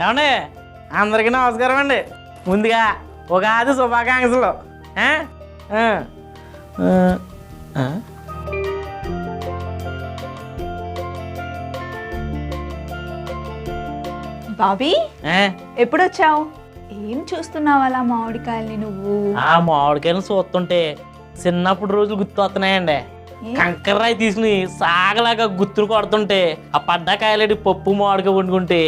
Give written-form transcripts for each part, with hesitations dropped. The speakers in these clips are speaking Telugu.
ఏమండి అందరికీ నమస్కారం అండి. ముందుగా ఉగాది శుభాకాంక్షలు. బాబీ ఎప్పుడు వచ్చావు? ఏం చూస్తున్నావు అలా మామిడికాయల్ని నువ్వు? ఆ మామిడికాయలను చూస్తుంటే చిన్నప్పుడు రోజులు గుర్తు వస్తున్నాయండి. కంకర్రాయి తీసుకుని సాగలాగా గుర్తులు కొడుతుంటే ఆ పడ్డకాయలడి పప్పు మామిడికాయ వండుకుంటే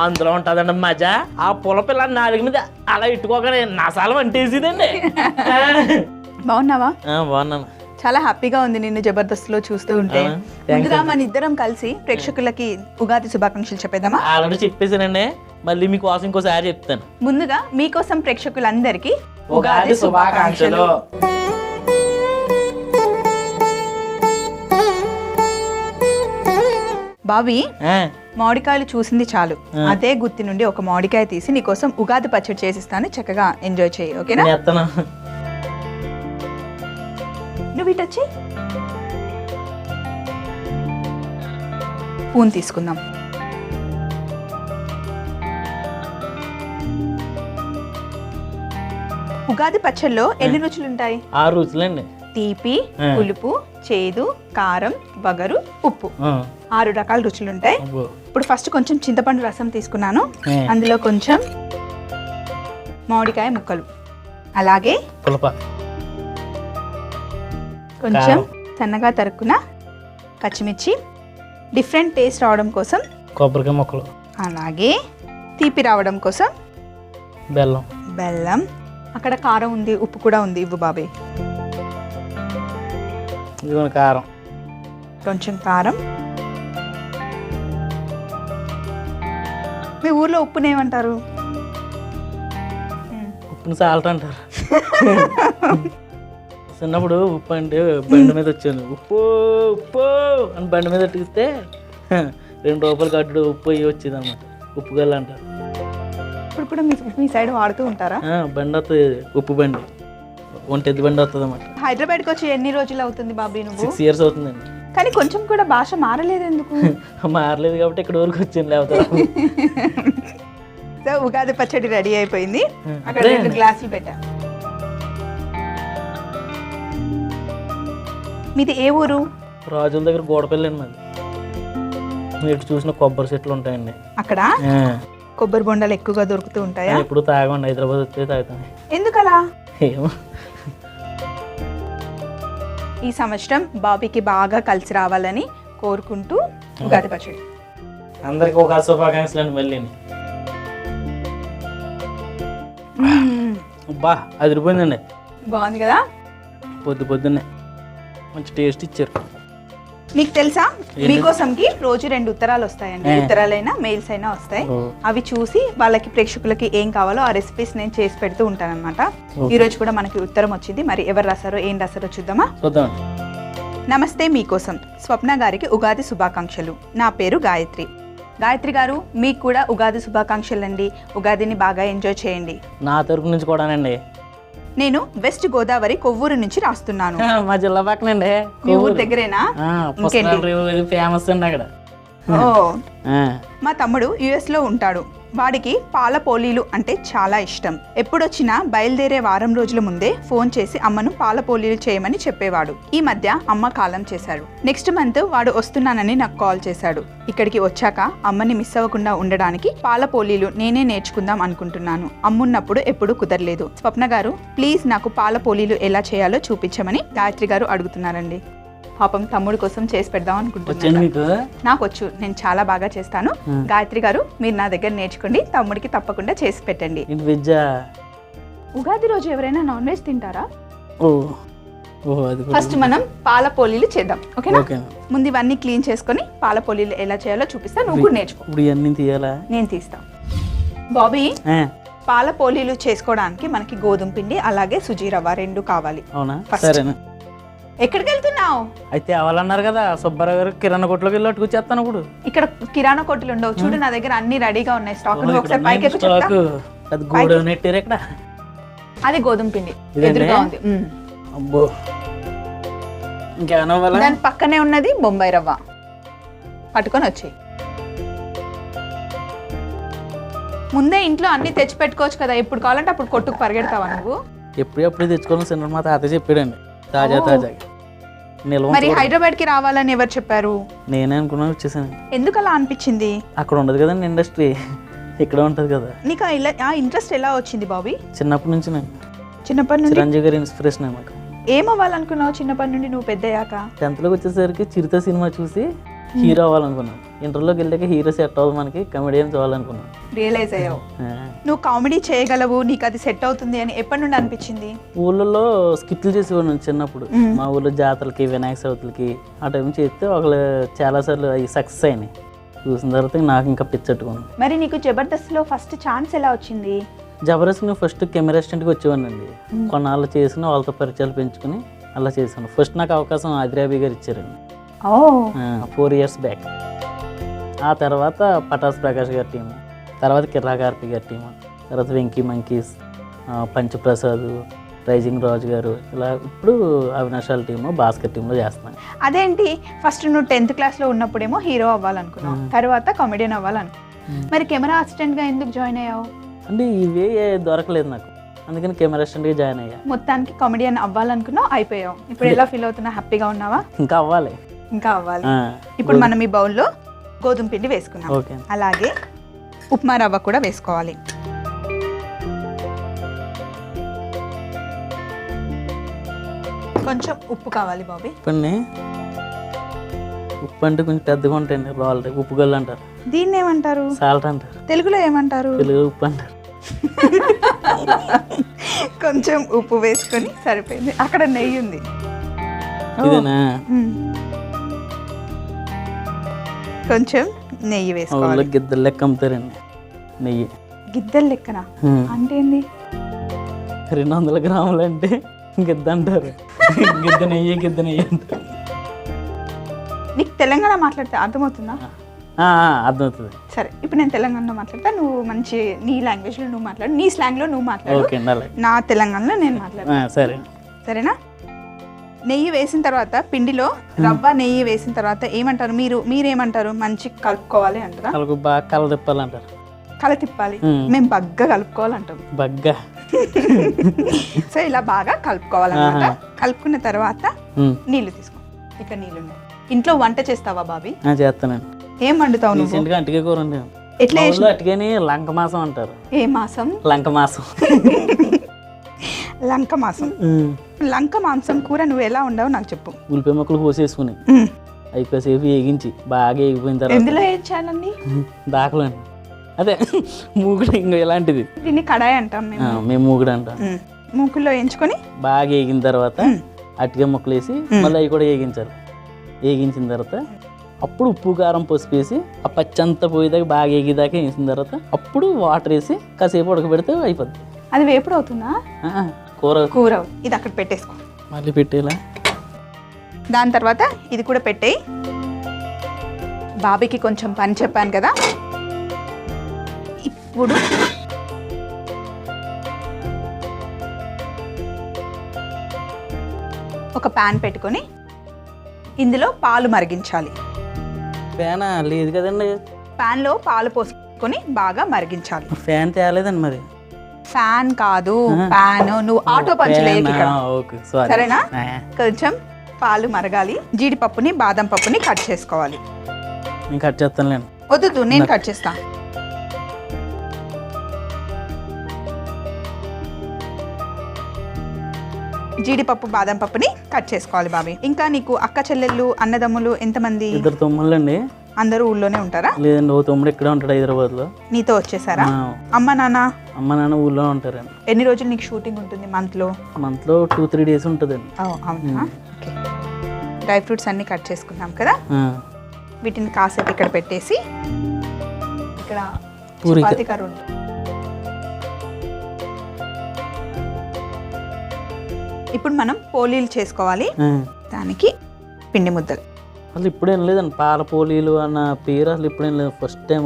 అందులో ఉంటుందండి మజా. ఆ పులపిల్ల నాలుగు మీద అలా ఇట్టుకోగానే నసాలు వంటేసిదండి. బాగున్నావా? బాగున్నాను. చాలా హ్యాపీగా ఉంది నిన్ను జబర్దస్త్లో చూస్తూ ఉంటే. ముందుగా మన ఇద్దరం కలిసి ప్రేక్షకులకి ఉగాది శుభాకాంక్షలు చెప్పేద్దామా? ఆల్రెడీ చెప్పేసానండి, మళ్ళీ మీకోసం ఇంకోసారి చెప్తాను. ముందుగా మీకోసం ప్రేక్షకులందరికీ ఉగాది శుభాకాంక్షలు. బాబీ, మామిడికాయలు చూసింది చాలు. అదే గుత్తి నుండి ఒక మామిడికాయ తీసి నీకోసం ఉగాది పచ్చడి చేసిస్తాను. చక్కగా ఎంజాయ్ చేయి, ఓకేనా? నువ్వు ఇటొచ్చి పూన్ తీసుకుందాం. ఉగాది పచ్చడిలో ఎన్ని రుచులు ఉంటాయి? 6 రుచులండి. తీపి, పులుపు, చేదు, కారం, వగరు, ఉప్పు. 6 రకాల రుచులు ఉంటాయి. ఇప్పుడు ఫస్ట్ కొంచెం చింతపండు రసం తీసుకున్నాను. అందులో కొంచెం మామిడికాయ ముక్కలు, అలాగే కొంచెం సన్నగా తరుక్కున పచ్చిమిర్చి, డిఫరెంట్ టేస్ట్ రావడం కోసం కొబ్బరికాయ ముక్కలు, అలాగే తీపి రావడం కోసం బెల్లం. అక్కడ కారం ఉంది, ఉప్పు కూడా ఉంది. ఇవ్వు బాబాయ్. కారం, కొంచెం కారం. మీ ఊర్లో ఉప్పునేమంటారు? ఉప్పుని సాల్ట్ అంటారు. చిన్నప్పుడు ఉప్పు అంటే బండి మీద వచ్చాను, ఉప్పు ఉప్పు అని బండి మీద ఎట్టిస్తే 2 రూపాయలు కట్టుడు ఉప్పు అయ్యి వచ్చేది అనమాట. ఉప్పు గల్ల అంటారు. ఇప్పుడు కూడా మీ సైడ్ వాడుతూ ఉంటారా? బండి వస్తుంది, ఉప్పు బండి, ఒంటెద్దు బండి వస్తుంది అన్నమాట. హైదరాబాద్కి వచ్చి ఎన్ని రోజులు అవుతుంది బాబీ నువ్వు? 6 years అవుతుందండి. కానీ కొంచెం కూడా భాష మారలేదు ఎందుకు? మారలేదు కాబట్టి ఇక్కడ వరకు వచ్చింది. లేకపోతే సో ఉగాది పచ్చడి రెడీ అయిపోయింది. అక్కడ 2 గ్లాసులు పెట్టా. మీది ఏ ఊరు? రాజుల దగ్గర గోడపల్లి అండి మాది. మీరు చూసిన కొబ్బరి చెట్లు ఉంటాయండి అక్కడ. కొబ్బరి బొండాలు ఎక్కువగా దొరుకుతూ ఉంటాయా? ఇప్పుడు తాగండి, హైదరాబాద్ వస్తే తాగుతాం. ఎందుకలా? ఏమో. ఈ సంవత్సరం బాబీకి బాగా కలిసి రావాలని కోరుకుంటూ ఉగాది పచ్చడి. అందరికి ఒక శుభాకాంక్షలు అండి. మళ్ళీ బా అదిరిపోయిందండి. బాగుంది కదా? పొద్దున్నే మంచి టేస్ట్ ఇచ్చారు. మీకు తెలుసా, మీకోసంకి రోజు 2 ఉత్తరాలు వస్తాయండి. ఉత్తరాలైనా మెయిల్స్ అయినా వస్తాయి. అవి చూసి వాళ్ళకి ప్రేక్షకులకి ఏం కావాలో ఆ రెసిపీస్ నేను చేసి పెడుతూ ఉంటాను అనమాట. ఈ రోజు కూడా మనకి ఉత్తరం వచ్చింది. మరి ఎవరు రాసారో ఏం రాసారో చూద్దామా? నమస్తే, మీకోసం స్వప్న గారికి ఉగాది శుభాకాంక్షలు. నా పేరు గాయత్రి. గాయత్రి గారు, మీకు కూడా ఉగాది శుభాకాంక్షలు అండి. ఉగాదిని బాగా ఎంజాయ్ చేయండి. నా తరపు నుంచి కూడానండి. నేను వెస్ట్ గోదావరి కొవ్వూరు నుంచి రాస్తున్నాను. మా జిల్లా పక్కనండి. మీ ఊరు దగ్గరేనా? ఫేమస్ అండి అక్కడ. మా తమ్ముడు US లో ఉంటాడు. వాడికి పాల పోలీలు అంటే చాలా ఇష్టం. ఎప్పుడొచ్చినా బయలుదేరే వారం రోజుల ముందే ఫోన్ చేసి అమ్మను పాల పోలీలు చేయమని చెప్పేవాడు. ఈ మధ్య అమ్మ కాలం చేశాడు. నెక్స్ట్ మంత్ వాడు వస్తున్నానని నాకు కాల్ చేశాడు. ఇక్కడికి వచ్చాక అమ్మని మిస్ అవ్వకుండా ఉండడానికి పాల పోలీలు నేనే నేర్చుకుందాం అనుకుంటున్నాను. అమ్మున్నప్పుడు ఎప్పుడు కుదరలేదు. స్వప్న గారు, ప్లీజ్ నాకు పాల పోలీలు ఎలా చేయాలో చూపించమని గాయత్రి గారు అడుగుతున్నారండి. పాపం తమ్ముడు కోసం చేసి పెడదాం అనుకుంటున్నాను. నాకు వచ్చు, నేను చాలా బాగా చేస్తాను. గాయత్రి గారు, మీరు నా దగ్గర నేర్చుకోండి. తమ్ముడికి తప్పకుండా చేసి పెట్టండి. ఉగాది రోజు ఎవరైనా నాన్ వెజ్ తింటారా? ఫస్ట్ మనం పాల పోలీలు చేద్దాం, ఓకేనా? ముందు ఇవన్నీ క్లీన్ చేసుకొని పాల పోలీలు ఎలా చేయాలో చూపిస్తా. నువ్వు కూడా నేర్చుకో. నేను తీస్తా. బాబీ, పాల పోలీలు చేసుకోవడానికి మనకి గోధుమ పిండి అలాగే సుజీ రవ్వ 2 కావాలి. ఎక్కడికి వెళ్తున్నావు? అయితే అవ్వాలన్నారు కదా, సుబ్బారావు గారు కిరాణా కొట్లోకి వెళ్ళి అట్టుకొచ్చేస్తాను. ఇప్పుడు ఇక్కడ కిరాణా కొట్టులు ఉండవు. చూడు, నా దగ్గర అన్ని రెడీగా ఉన్నాయి. స్టాక్ ఒకసారి పైకి ఎక్కడ? అది గోధుమ పిండి ఎదురుగా ఉంది. అబ్బో, ఇంకేమైనా దాని పక్కనే ఉన్నది బొంబాయి రవ్వ. పట్టుకొని వచ్చేయి. ముందే ఇంట్లో అన్ని తెచ్చి పెట్టుకోవచ్చు కదా, ఎప్పుడు కావాలంటే అప్పుడు కొట్టుకు పరిగెడతావా నువ్వు? ఎప్పుడెప్పుడు తెచ్చుకోవాలని సినిమా మా తాత చెప్పాడండి, తాజా నిల్వ. మరి హైదరాబాద్కి రావాలని ఎవరు చెప్పారు? నేనే అనుకున్నా వచ్చేసాను. ఎందుకు అలా అనిపించింది? అక్కడ ఉండదు కదండి ఇండస్ట్రీ, ఇక్కడ ఉంటుంది కదా. నీకు ఆ ఇంట్రెస్ట్ ఎలా వచ్చింది బాబీ? చిన్నప్పటి నుంచి నేను చిన్నప్పటి నుండి చిరంజీవి గారి ఇన్స్పిరేషన్ నాకు. ఏమవ్వాలనుకున్నావు చిన్నప్పటి నుండి నువ్వు పెద్దయ్యాక? 10th వచ్చేసరికి చిరుత సినిమా చూసి హీరో అవ్వాలనుకున్నాను. ఇంటర్లోకి వెళ్ళాక హీరో సెట్ అవ్వాలి మనకి, కమెడియన్ చూడాలనుకున్నాను. రియలైజ్ అయ్యావు నువ్వు కామెడీ చేయగలవు, నీకు అది సెట్ అవుతుంది అని ఎప్పటి నుండి అనిపించింది? ఊళ్ళలో స్కిట్లు చేసేవాడు చిన్నప్పుడు. మా ఊళ్ళో జాతరలకి, వినాయక చవితులకి ఆ టైం చేస్తే ఒకళ్ళు చాలాసార్లు అవి సక్సెస్ అయినాయి. చూసిన తర్వాత నాకు ఇంకా పిచ్చట్టుకుంది. మరి నీకు జబర్దస్త్లో ఫస్ట్ ఛాన్స్ ఎలా వచ్చింది? జబర్దస్త్ ఫస్ట్ కెమెరా అసిస్టెంట్కి వచ్చేవాడినండి. కొన్నాళ్ళు చేసిన వాళ్ళతో పరిచయాలు పెంచుకుని అలా చేశాను. ఫస్ట్ నాకు అవకాశం ఆదిరాబి గారు ఇచ్చారండి 4 years బ్యాక్. ఆ తర్వాత పటాస్ ప్రకాష్ గారి టీము, తర్వాత కిర్రా కార్పి గారి టీము, తర్వాత వెంకీ మంకీస్, పంచప్రసాద్, రైజింగ్ రాజు గారు, ఇలా ఇప్పుడు అవినాశాల టీము, భాస్కర్ టీంలో చేస్తున్నాను. అదేంటి ఫస్ట్ నువ్వు 10th క్లాస్లో ఉన్నప్పుడేమో హీరో అవ్వాలనుకున్నావు, తర్వాత కామెడియన్ అవ్వాలనుకున్నావు, మరి కెమెరా అసిస్టెంట్గా ఎందుకు జాయిన్ అయ్యావు? అంటే ఇవే దొరకలేదు నాకు, అందుకని కెమెరా అసిస్టెంట్గా జాయిన్ అయ్యా. మొత్తానికి కామెడియన్ అవ్వాలనుకున్నావు, అయిపోయావు. ఇప్పుడు ఎలా ఫీల్ అవుతున్నా? హ్యాపీగా ఉన్నావా? ఇంకా అవ్వాలి, ఇంకా అవ్వాలి. ఇప్పుడు మనం ఈ బౌల్లో గోధుమ పిండి వేసుకున్నాం, అలాగే ఉప్మా రవ్వ కూడా వేసుకోవాలి. కొంచెం ఉప్పు కావాలి బాబీ. ఉప్పు అంటే కొంచెం పెద్దగా ఉంటాయండి రాళ్ళు, ఉప్పు గల్లు అంటారు. దీన్ని ఏమంటారు? సాల్ట్ అంటారు. తెలుగులో ఏమంటారు? తెలుగు ఉప్పు అంటారు. కొంచెం ఉప్పు వేసుకొని సరిపోయింది. అక్కడ నెయ్యి ఉంది. ఇదేనా? కొంచెం నెయ్యి వేసుకోవాలి. గిద్దలు లెక్క అమ్ముతారండి నెయ్యి. గిద్దలు లెక్కన అంటే ఏంది? 200 గ్రాములు అంటే గిద్ద అంటారు. గిద్ద నెయ్యి, గిద్ద నెయ్యి అంటారు. నీకు తెలంగాణ మాట్లాడితే అర్థమవుతుందా? అర్థమవుతుంది. సరే, ఇప్పుడు నేను తెలంగాణలో మాట్లాడతా, నువ్వు మంచి నీ లాంగ్వేజ్లో నువ్వు మాట్లాడు, నీ స్లాంగ్లో నువ్వు మాట్లాడు, నా తెలంగాణలో నేను మాట్లాడతా. సరే, సరేనా? నెయ్యి వేసిన తర్వాత, పిండిలో రవ్వ నెయ్యి వేసిన తర్వాత ఏమంటారు మీరేమంటారు? మంచి కలుపుకోవాలి అంటారా? బాగా కల తిప్పాలంటారు. కల తిప్పాలి, మేము బగ్గా కలుపుకోవాలంటాం. బగ్గా. సో ఇలా బాగా కలుపుకోవాలన్నమాట. కలుపుకున్న తర్వాత నీళ్లు తీసుకో. ఇక్కడ నీళ్ళు ఉన్నాయి. ఇంట్లో వంట చేస్తావా బాబీ? చేస్తానండి. ఏం వండుతావు నువ్వు? అటుకే కూర. ఎట్లా? అటుకని లంక మాసం అంటారు. ఏ మాసం? లంక మాసం. లంక మాసం. లంక మాంసం కూర నువ్వు ఎలా ఉండవు నాకు చెప్పు. ఉల్లిపాయ ముక్కలు కోసేసుకుని అయిపోసేపు వేగించి బాగా వేగిపోయిన తర్వాత ఎందులో వేయించాలండి? దాకలండి, అదే మూగుడు, ఇంకా ఇలాంటిది. దీన్ని కడాయి అంటాం మేము మూగుడు అంటాం. మూకుల్లో వేయించుకొని బాగా వేగిన తర్వాత అటుకే ముక్కలు వేసి మళ్ళీ అవి కూడా వేగించాలి. వేగించిన తర్వాత అప్పుడు ఉప్పు కారం పసుపు వేసి ఆ పచ్చంతా పోయేదాకా బాగా వేగేదాకా వేసిన తర్వాత అప్పుడు వాటర్ వేసి కాసేపు ఉడకబెడితే అయిపోద్ది. అది వేపుడు అవుతుందా? కూర. ఇది అక్కడ పెట్టేసుకో. మళ్ళీ పెట్టేలా. దాని తర్వాత ఇది కూడా పెట్టేయి. బాబీకి కొంచెం పని చెప్పాను కదా. ఇప్పుడు ఒక ప్యాన్ పెట్టుకొని ఇందులో పాలు మరిగించాలి. ఫ్యాన్ లేదు కదండి. ప్యాన్లో పాలు పోసుకొని బాగా మరిగించాలి. ఫ్యాన్ తేలేదండి మరి. ఫ్యాన్ కాదు, ప్యాన్. నువ్వు ఆటో పంచలేదు, సరేనా? కొంచెం పాలు మరగాలి. జీడిపప్పుని, బాదం పప్పుని కట్ చేసుకోవాలి. నేను కట్ చేస్తాను. వద్దు, నేను కట్ చేస్తా. జీడిపప్పు, బాదం పప్పుని కట్ చేసుకోవాలి బాబీ. ఇంకా నీకు అక్క చెల్లెళ్ళు, అన్నదమ్ములు ఎంతమంది? 2 తమ్ముళ్ళండి. అందరూ ఊళ్ళోనే ఉంటారా? లేదండి, ఓ తమ్ముడు ఇక్కడే ఉంటాడు హైదరాబాద్ లో. నీతో వచ్చేసారా? అమ్మ నాన్న ఊళ్ళో ఉంటారండి. ఎన్ని రోజులు నీకు షూటింగ్ ఉంటుంది? మంత్ లో 2-3 days ఉంటుందండి. అవునా? డ్రై ఫ్రూట్స్ అన్ని కట్ చేసుకున్నాం కదా, వీటిని కాసేపు ఇక్కడ పెట్టేసి ఇక్కడ చపాతీ కర్ర ఉంది. ఇప్పుడు మనం పోలీలు చేసుకోవాలి. దానికి పిండి ముద్దలు. అసలు ఇప్పుడేం లేదండి, పాల పోలీలు అన్న పేరు అసలు ఇప్పుడేం లేదు. ఫస్ట్ టైం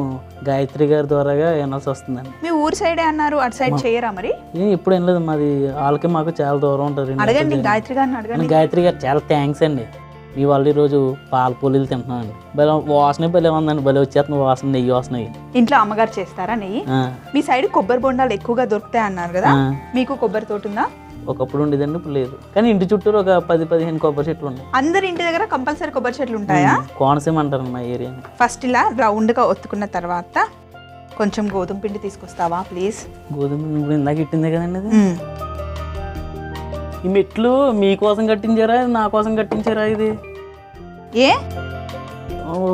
గాయత్రి గారి ద్వారాగా వినాల్సి వస్తుందండి. మీ ఊరు సైడే అన్నారు, అటు సైడ్ చేయరా మరి? ఇప్పుడేం లేదు, మాది వాళ్ళకి మాకు చాలా దూరం ఉంటుంది. అడగండి గాయత్రి గారిని, అడగండి. గాయత్రి గారు చాలా థ్యాంక్స్ అండి. మీ వాళ్ళు ఈరోజు పాల పూలీలు తింటున్నామండి. భలే వాసన భలే ఉందండి, భలే వచ్చేస్తుంది వాసన, నెయ్యి వాసన. ఇంట్లో అమ్మగారు చేస్తారా నెయ్యి? మీ సైడ్ కొబ్బరి బొండాలు ఎక్కువగా దొరుకుతాయి అన్నారు కదా, మీకు కొబ్బరి తోట ఉందా? ఒకప్పుడు ఉండేదండి, ఇప్పుడు లేదు. కానీ ఇంటి చుట్టూరు ఒక 10-15 కొబ్బరి చెట్లు ఉన్నాయి. అందరి ఇంటి దగ్గర కంపల్సరీ కొబ్బరి చెట్లు ఉంటాయా? కోనసీమ అంటారు మా ఏరియాని. ఫస్ట్ ఇలా రౌండ్గా ఒత్తుకున్న తర్వాత కొంచెం గోధుమ పిండి తీసుకొస్తావా ప్లీజ్? గోధుమ పిండి ఇందాక ఇట్టిందే కదండి అది. ఈ మెట్లు మీకోసం కట్టించారా, నా కోసం కట్టించారా? ఇది ఏ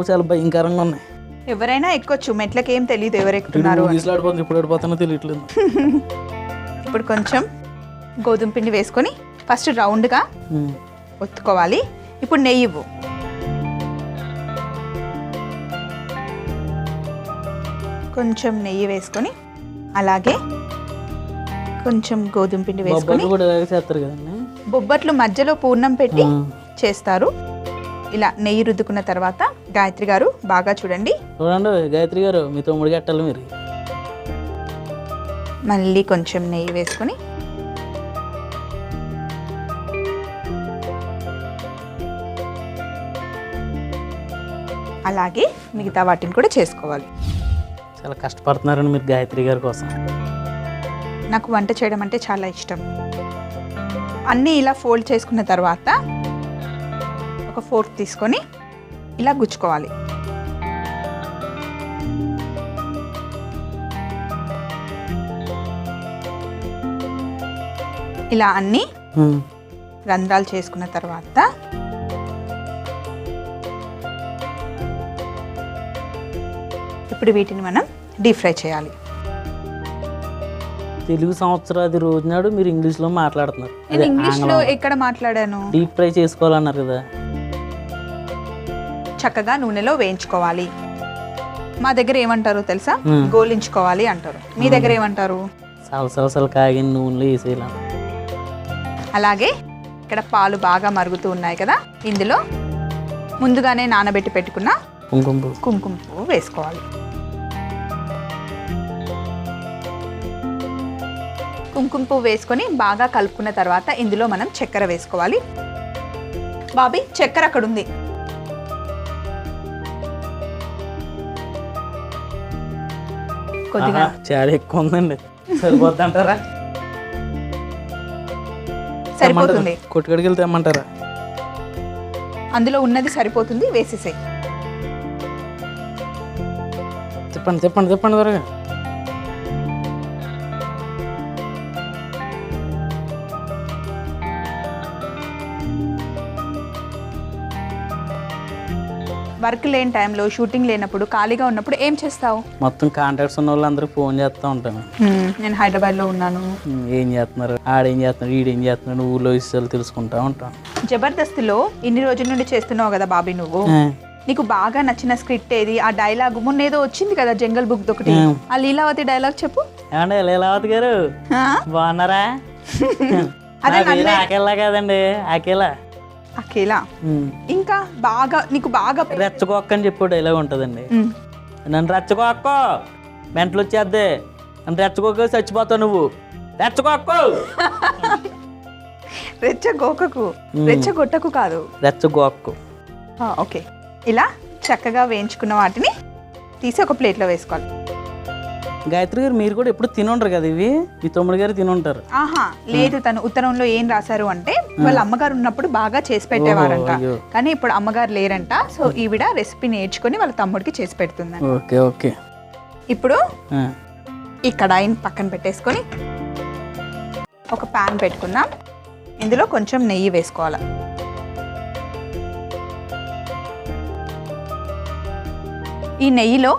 చాలా భయంకరంగా ఉన్నాయి. ఎవరైనా ఎక్కొచ్చు, మెట్లకి ఏం తెలియదు ఎవరు ఎక్కుతున్నారు. ఇప్పుడు పడిపోతున్నా తెలియట్లేదు. ఇప్పుడు కొంచెం గోధుమ పిండి వేసుకొని ఫస్ట్ రౌండ్గా ఒత్తుకోవాలి. ఇప్పుడు నెయ్యి ఇవ్వు. కొంచెం నెయ్యి వేసుకొని అలాగే కొంచెం గోధుమ పిండి వేసుకొని చేస్తారు కదండి. బొబ్బట్లు మధ్యలో పూర్ణం పెట్టి చేస్తారు. ఇలా నెయ్యి రుద్దుకున్న తర్వాత గాయత్రి గారు బాగా చూడండి. గాయత్రి గారు మీ తమ్ముడు కట్టాలి మీరు. మళ్ళీ కొంచెం నెయ్యి వేసుకొని అలాగే మిగతా వాటిని కూడా చేసుకోవాలి. చాలా కష్టపడుతున్నారండి మీరు గాయత్రి గారి కోసం. నాకు వంట చేయడం అంటే చాలా ఇష్టం. అన్నీ ఇలా ఫోల్డ్ చేసుకున్న తర్వాత ఒక ఫోర్క్ తీసుకొని ఇలా గుచ్చుకోవాలి. ఇలా అన్నీ రంధ్రాలు చేసుకున్న తర్వాత ఇప్పుడు వీటిని మనం డీప్ ఫ్రై చేయాలి. తెలుగు సంవత్సరాది రోజు నాడు మీరు ఇంగ్లీష్లో మాట్లాడుతున్నారు. నేను ఇంగ్లీష్లో ఎక్కడ మాట్లాడాను? డీప్ ఫ్రై చేసుకోవాలన్నారు కదా. చక్కగా నూనెలో వేయించుకోవాలి. మా దగ్గర ఏమంటారో తెలుసా? గోలించుకోవాలి అంటారు. మీ దగ్గర ఏమంటారు? సలసలసలు కాగిన నూనెలో వేసేయాలి. అలాగే ఇక్కడ పాలు బాగా మరుగుతూ ఉన్నాయి కదా, ఇందులో ముందుగానే నానబెట్టి పెట్టుకున్న కుంకుమ పువ్వు వేసుకోవాలి. కుంకుమ పువ్వు వేసుకొని బాగా కలుపుకున్న తర్వాత ఇందులో మనం చక్కెర వేసుకోవాలి. బాబీ చక్కెర అక్కడ ఉంది. కొద్దిగా చాలా ఎక్కువ ఉందండి. సరిపోద్ది అంటారా? సరిపోతుంది. కొట్టుకడికి వెళ్తే ఏమంటారా? అందులో ఉన్నది సరిపోతుంది, వేసేసాయి. చెప్పండి చెప్పండి చెప్పండి త్వరగా. వర్క్ లేని టైంలో, షూటింగ్ లేనప్పుడు, ఖాళీగా ఉన్నప్పుడు ఏం చేస్తావు? మొత్తం కాంటాక్ట్స్ ఉన్న వాళ్ళందరూ ఫోన్ చేస్తూ ఉంటాను. నేను హైదరాబాద్లో ఉన్నాను, ఏం చేస్తున్నారు, ఆడేం చేస్తున్నారు, ఈడేం చేస్తున్నాడు, ఊళ్ళో విషయాలు తెలుసుకుంటా ఉంటాను. జబర్దస్త్లో ఇన్ని రోజుల నుండి చేస్తున్నావు కదా బాబీ నువ్వు, నీకు బాగా నచ్చిన స్క్రిప్ట్ ఏది? ఆ డైలాగ్ మొన్న ఏదో వచ్చింది కదా జంగల్ బుక్ ఒకటి, ఆ లీలావతి డైలాగ్ చెప్పు. ఏమండి లీలావతి గారు బాగున్నారా? అకేలా కదండి, అకేలా. అకేలా ఇంకా బాగా నీకు బాగా రెచ్చగొక్క అని చెప్పి డైలాగ్ ఉంటుందండి. నన్ను రెచ్చగొక్క మెంటలు వచ్చేద్దే, నన్ను రెచ్చగొక్క చచ్చిపోతావు నువ్వు, రెచ్చగొక్క. రెచ్చగొక్కకు, రెచ్చగొట్టకు కాదు, రెచ్చగొక్కు. ఓకే. ఇలా చక్కగా వేయించుకున్న వాటిని తీసి ఒక ప్లేట్లో వేసుకోవాలి. గాయత్రి గారు మీరు కూడా ఎప్పుడు తినుంటారు కదా ఇవి, మీ తమ్ముడు గారు తినుంటారు. ఆహా లేదు, తను ఉత్తరంలో ఏం రాశారు అంటే వాళ్ళ అమ్మగారు ఉన్నప్పుడు బాగా చేసి పెట్టేవారంట, కానీ ఇప్పుడు అమ్మగారు లేరంట. సో ఈవిడ రెసిపీ నేర్చుకుని వాళ్ళ తమ్ముడికి చేసి పెడుతుంది. Okay okay. ఇప్పుడు ఈ కడాయిని పక్కన పెట్టేసుకొని ఒక ప్యాన్ పెట్టుకుందాం. ఇందులో కొంచెం నెయ్యి వేసుకోవాలి. ఈ నెయ్యిలో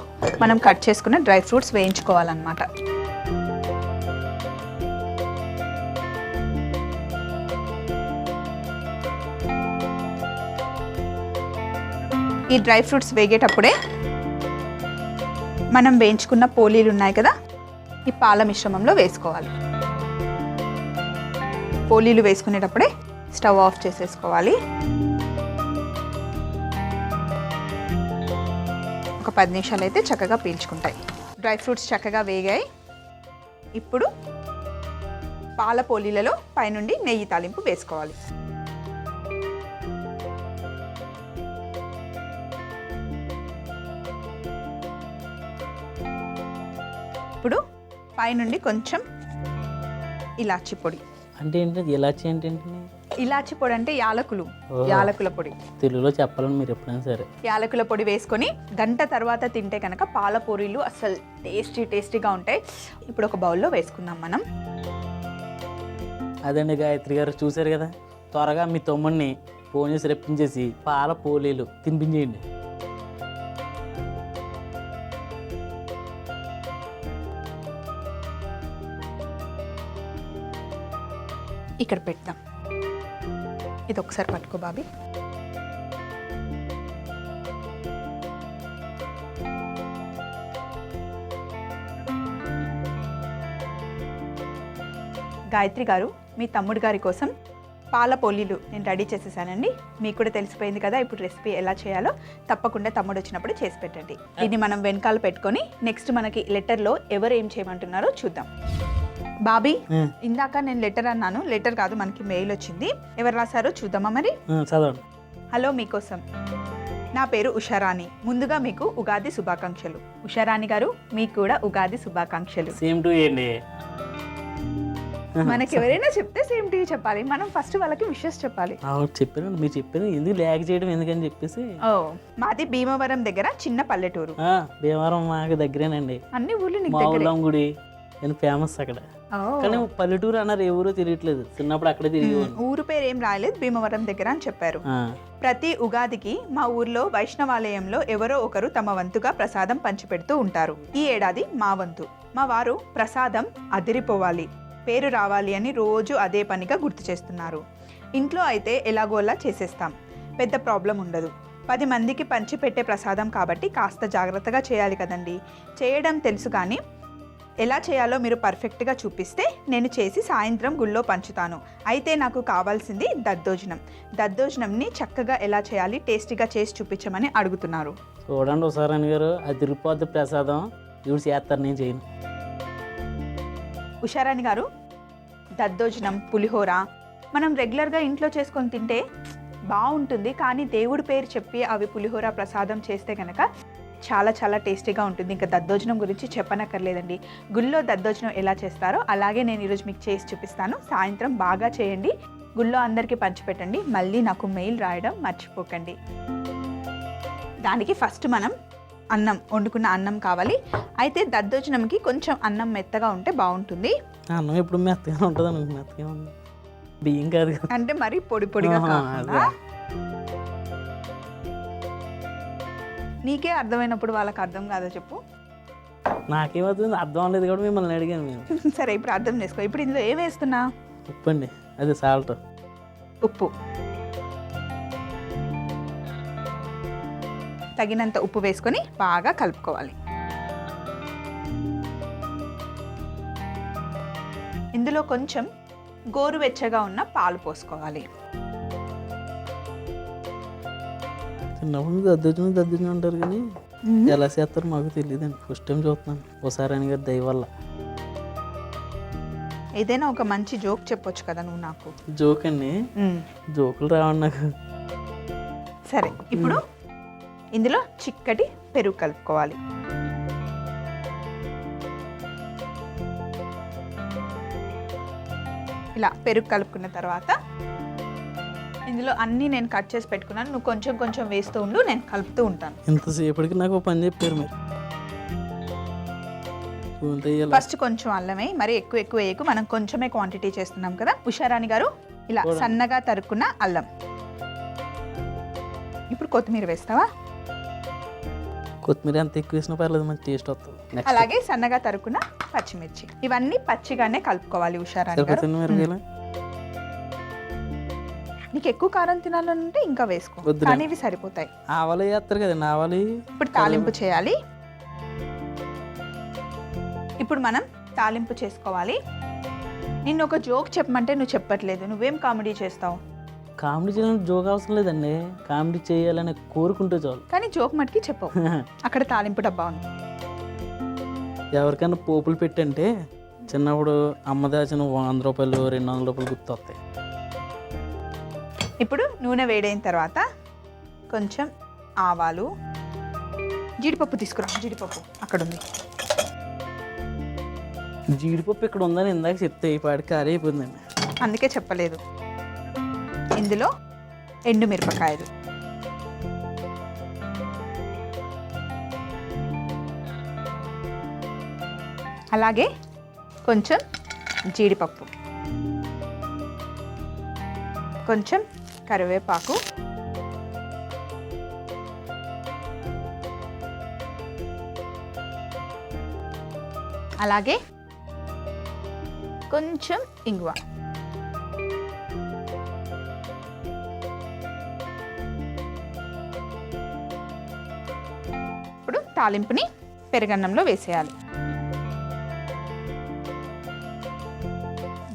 మనం కట్ చేసుకున్న డ్రై ఫ్రూట్స్ వేయించుకోవాలన్నమాట. ఈ డ్రై ఫ్రూట్స్ వేగేటప్పుడే మనం వేయించుకున్న పోలీలు ఉన్నాయి కదా, ఈ పాల మిశ్రమంలో వేసుకోవాలి. పోలీలు వేసుకునేటప్పుడే స్టవ్ ఆఫ్ చేసేసుకోవాలి. ఒక 10 నిమిషాలు అయితే చక్కగా పీల్చుకుంటాయి. డ్రై ఫ్రూట్స్ చక్కగా వేగాయి. ఇప్పుడు పాల పోలీలలో పైనుండి నెయ్యి తాలింపు వేసుకోవాలి. ఇప్పుడు పైనుండి కొంచెం ఇలాచి పొడి. అంటే ఏంటి ఇలాచి ఏంటంటే? ఇలాచి పొడి అంటే యాలకులు, యాలకుల పొడి. తెలుగులో చెప్పాలని మీరు ఎప్పుడైనా సరే. యాలకుల పొడి వేసుకొని గంట తర్వాత తింటే కనుక పాల పూరీలు అసలు టేస్టీగా ఉంటాయి. ఇప్పుడు ఒక బౌల్లో వేసుకుందాం మనం. అదండి గాయత్రి గారు, చూశారు కదా, త్వరగా మీ తమ్ముడిని ఫోన్ చేసి రప్పించేసి పాల పోలీలు తినిపించేయండి. ఇక్కడ పెడతాం. ఇది ఒకసారి పట్టుకో బాబీ. గాయత్రి గారు, మీ తమ్ముడు గారి కోసం పాల పోలీలు నేను రెడీ చేసేసానండి. మీకు కూడా తెలిసిపోయింది కదా ఇప్పుడు రెసిపీ ఎలా చేయాలో. తప్పకుండా తమ్ముడు వచ్చినప్పుడు చేసి పెట్టండి. దీన్ని మనం వెనకాల పెట్టుకొని నెక్స్ట్ మనకి లెటర్లో ఎవరు ఏం చేయమంటున్నారో చూద్దాం. బాబీ, ఇందాక నేను లెటర్ అన్నాను, లెటర్ కాదు, మనకి మెయిల్ వచ్చింది. ఎవరు రాశారో చూద్దామా మరి? చదవండి. హలో, మీకోసం. నా పేరు ఉషారాణి. ముందుగా మీకు ఉగాది శుభాకాంక్షలు. ఉషారాణి గారు, మీకు కూడా ఉగాది శుభాకాంక్షలు. సేమ్ టు అండి. మనకి ఎవరైనా చెప్తే సేమ్ టు చెప్పాలి. మనం ఫస్ట్ వాళ్ళకి విషెస్ చెప్పాలి. చెప్పాను, మీరు చెప్పాను, ఎందుకు ల్యాగ్ చేయడం ఎందుకని చెప్పేసి. ఓ, మాది భీమవరం దగ్గర చిన్న పల్లెటూరు. భీమవరం మాకు దగ్గరేనండి. అన్ని ఊర్లు నీకు మా దగ్గరే. ఊళ్ళం గుడి నేను ఫేమస్ అక్కడ. కానీ పల్లెటూరు అన్నారు, ఎవరో తెలియట్లేదు. చిన్నప్పుడు అక్కడే తిరిగి. ఊరు పేరు ఏం రాయలేదు, భీమవరం దగ్గర అని చెప్పారు. ప్రతి ఉగాదికి మా ఊర్లో వైష్ణవాలయంలో ఎవరో ఒకరు తమ వంతుగా ప్రసాదం పంచిపెడుతూ ఉంటారు. ఈ ఏడాది మా వంతు. మా వారు ప్రసాదం అదిరిపోవాలి, పేరు రావాలి అని రోజు అదే పనిగా గుర్తు చేస్తున్నారు. ఇంట్లో అయితే ఎలాగోలా చేసేస్తాం, పెద్ద ప్రాబ్లం ఉండదు. 10 మందికి పంచిపెట్టే ప్రసాదం కాబట్టి కాస్త జాగ్రత్తగా చేయాలి కదండి. చేయడం తెలుసు, కానీ ఎలా చేయాలో మీరు పర్ఫెక్ట్గా చూపిస్తే నేను చేసి సాయంత్రం గుళ్ళో పంచుతాను. అయితే నాకు కావాల్సింది దద్దోజనం. దద్దోజనంని చక్కగా ఎలా చేయాలి, టేస్టీగా చేసి చూపించమని అడుగుతున్నారు. చూడండి ఉషారాణి గారు, అది తిరుపతి ప్రసాదం ఇవి చేస్తారు, నేను చేయను. ఉషారాణి గారు, దద్దోజనం, పులిహోర మనం రెగ్యులర్గా ఇంట్లో చేసుకొని తింటే బాగుంటుంది. కానీ దేవుడి పేరు చెప్పి అవి పులిహోర ప్రసాదం చేస్తే కనుక చాలా చాలా టేస్టీగా ఉంటుంది. ఇంకా దద్దోజనం గురించి చెప్పనక్కర్లేదండి. గుళ్ళో దద్దోజనం ఎలా చేస్తారో అలాగే నేను ఈరోజు మీకు చేసి చూపిస్తాను. సాయంత్రం బాగా చేయండి, గుళ్ళో అందరికీ పంచిపెట్టండి. మళ్ళీ నాకు మెయిల్ రాయడం మర్చిపోకండి. దానికి ఫస్ట్ మనం అన్నం, వండుకున్న అన్నం కావాలి. అయితే దద్దోజనంకి కొంచెం అన్నం మెత్తగా ఉంటే బాగుంటుంది. అన్నం ఎప్పుడు మెత్తగా ఉంటుంది అనుకో, మెత్తగా ఉంది, బియ్యం కాదు అంటే మరి పొడి పొడిగా కాకుండా. నీకే అర్థమైనప్పుడు వాళ్ళకి అర్థం కాదో చెప్పు. నాకేమవుతుంది, అర్థం లేదు కూడా మిమ్మల్ని అడిగాను మేము. సరే, ఇప్పుడు అర్థం చేసుకో. ఇప్పుడు ఇందులో ఏం వేస్తున్నా? ఉప్పు అండి, అది సాల్ట్. ఉప్పు, తగినంత ఉప్పు వేసుకొని బాగా కలుపుకోవాలి. ఇందులో కొంచెం గోరువెచ్చగా ఉన్న పాలు పోసుకోవాలి. చిన్నప్పుడు దద్దోజనం అంటారు, కానీ ఎలా చేస్తారో మాకు తెలియదండి. ఫస్ట్ టైం చూస్తున్నాను ఉషారాణి గారి దయ వల్ల. ఏదైనా ఒక మంచి జోక్ చెప్పొచ్చు కదా నువ్వు నాకు. జోక్ అండి, జోకులు రావండి నాకు. సరే, ఇప్పుడు ఇందులో చిక్కటి పెరుగు కలుపుకోవాలి. ఇలా పెరుగు కలుపుకున్న తర్వాత ఇందులో అన్నీ నేను కట్ చేసి పెట్టుకున్నాను. నువ్వు కొంచెం కొంచెం వేస్తూ ఉండు, నేను కలుపుతూ ఉంటాను. ఇంతసేపటికి నాకు ఒక పని చెప్పారు మీరు. ఫస్ట్ కొంచెం అల్లమే, మరి ఎక్కువ వేయకు, మనం కొంచెమే క్వాంటిటీ చేస్తున్నాం కదా. ఉషారాణి గారు, ఇలా సన్నగా తరుక్కున్న అల్లం. ఇప్పుడు కొత్తిమీర వేస్తావా? కొత్తిమీర ఎంత ఎక్కువ వేసినా పర్లేదు, మంచి టేస్ట్ వస్తుంది. అలాగే సన్నగా తరుక్కున్న పచ్చిమిర్చి. ఇవన్నీ పచ్చిగానే కలుపుకోవాలి ఉషారాణి గారు. నీకు ఎక్కువ కారం తినాలంటే ఇంకా వేసుకో, కానీ ఇవి సరిపోతాయి. ఆవాలు వేస్తారు కదండి, ఆవాలు. ఇప్పుడు తాలింపు చేయాలి. ఇప్పుడు మనం తాలింపు చేసుకోవాలి. నిన్ను ఒక జోక్ చెప్పమంటే నువ్వు చెప్పట్లేదు, నువ్వేం కామెడీ చేస్తావు? కామెడీ చేయాలని జోక్ అవసరం లేదండి, కామెడీ చేయాలని కోరుకుంటే చాలు. కానీ జోక్ మటుకి చెప్పవు. అక్కడ తాలింపు డబ్బా ఉంది. ఎవరికైనా పోపులు పెట్టంటే చిన్నప్పుడు అమ్మ దాచిన 100 రూపాయలు 200 రూపాయలు గుర్తు వస్తాయి. ఇప్పుడు నూనె వేడైన తర్వాత కొంచెం ఆవాలు, జీడిపప్పు తీసుకురా. జీడిపప్పు అక్కడ ఉంది. జీడిపప్పు ఇక్కడ ఉందని ఇందాక చెప్తే ఈ పాడికి కారీ అయిపోయిందండి. అందుకే చెప్పలేదు. ఇందులో ఎండుమిరపకాయలు, అలాగే కొంచెం జీడిపప్పు, కొంచెం కరివేపాకు, అలాగే కొంచెం ఇంగువ. ఇప్పుడు తాలింపుని పెరుగన్నంలో వేసేయాలి.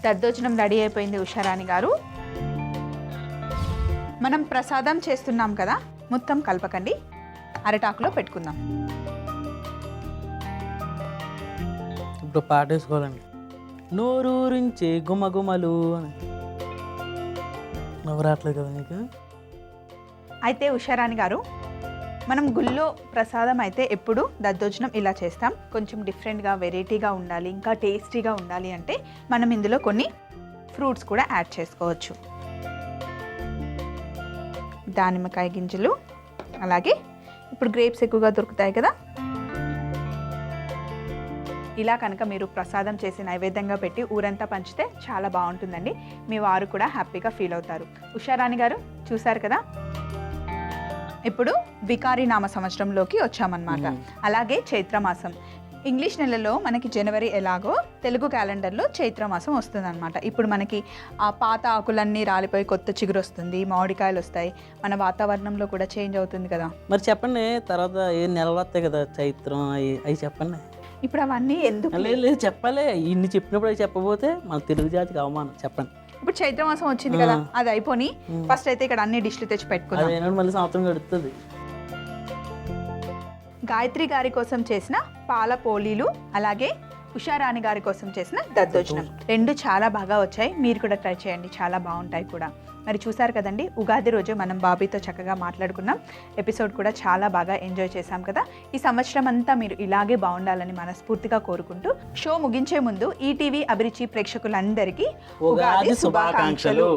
దద్దోజనం రెడీ అయిపోయింది ఉషారాణి గారు. మనం ప్రసాదం చేస్తున్నాం కదా, మొత్తం కలపకండి, అరటాకులో పెట్టుకుందాం. ఇప్పుడు పాట వేసుకోవాలండి. నోరూరించే గుమగుమలు అని. నవ్వు రావట్లేదు కదా నీకు? అయితే ఉషారాణి గారు, మనం గుళ్ళో ప్రసాదం అయితే ఎప్పుడు దద్దోజనం ఇలా చేస్తాం. కొంచెం డిఫరెంట్గా వెరైటీగా ఉండాలి, ఇంకా టేస్టీగా ఉండాలి అంటే మనం ఇందులో కొన్ని ఫ్రూట్స్ కూడా యాడ్ చేసుకోవచ్చు. దానిమ్మకాయ గింజలు, అలాగే ఇప్పుడు గ్రేప్స్ ఎక్కువగా దొరుకుతాయి కదా, ఇలా కనుక మీరు ప్రసాదం చేసి నైవేద్యంగా పెట్టి ఊరంతా పంచితే చాలా బాగుంటుందండి. మీ వారు కూడా హ్యాపీగా ఫీల్ అవుతారు. ఉషారాణి గారు చూశారు కదా, ఇప్పుడు వికారి నామ సంవత్సరంలోకి వచ్చామన్నమాట. అలాగే చైత్రమాసం, ఇంగ్లీష్ నెలలో మనకి జనవరి ఎలాగో తెలుగు క్యాలెండర్లో చైత్రమాసం వస్తుందన్నమాట. ఇప్పుడు మనకి ఆ పాత ఆకులన్నీ రాలిపోయి కొత్త చిగురు వస్తుంది, మామిడికాయలు వస్తాయి, మన వాతావరణంలో కూడా చేంజ్ అవుతుంది కదా. మరి చెప్పండి, తర్వాత ఏ నెలలు వస్తాయి కదా చైత్రం, అవి చెప్పండి. ఇప్పుడు అవన్నీ ఎందుకు? లేదు చెప్పాలి, ఇన్ని చెప్పినప్పుడు అవి చెప్పబోతే మన తెలుగు జాతికి అవమానం. చెప్పండి. ఇప్పుడు చైత్రమాసం వచ్చింది కదా, అది అయిపోయి ఫస్ట్ అయితే ఇక్కడ అన్ని డిష్లు తెచ్చి పెట్టుకుందాం. అదేనా మళ్ళీ సంవత్సరం గడుస్తుంది. గాయత్రి గారి కోసం చేసిన పాల పోలీలు, అలాగే ఉషారాణి గారి కోసం చేసిన దద్దోజనం, రెండు చాలా బాగా వచ్చాయి. మీరు కూడా ట్రై చేయండి, చాలా బాగుంటాయి కూడా. మరి చూసారు కదండి, ఉగాది రోజు మనం బాబీతో చక్కగా మాట్లాడుకున్నాం. ఎపిసోడ్ కూడా చాలా బాగా ఎంజాయ్ చేశాం కదా. ఈ సంవత్సరం అంతా మీరు ఇలాగే బాగుండాలని మనస్ఫూర్తిగా కోరుకుంటూ షో ముగించే ముందు ఈటీవీ అభిరుచి ప్రేక్షకులందరికీ ఉగాది శుభాకాంక్షలు.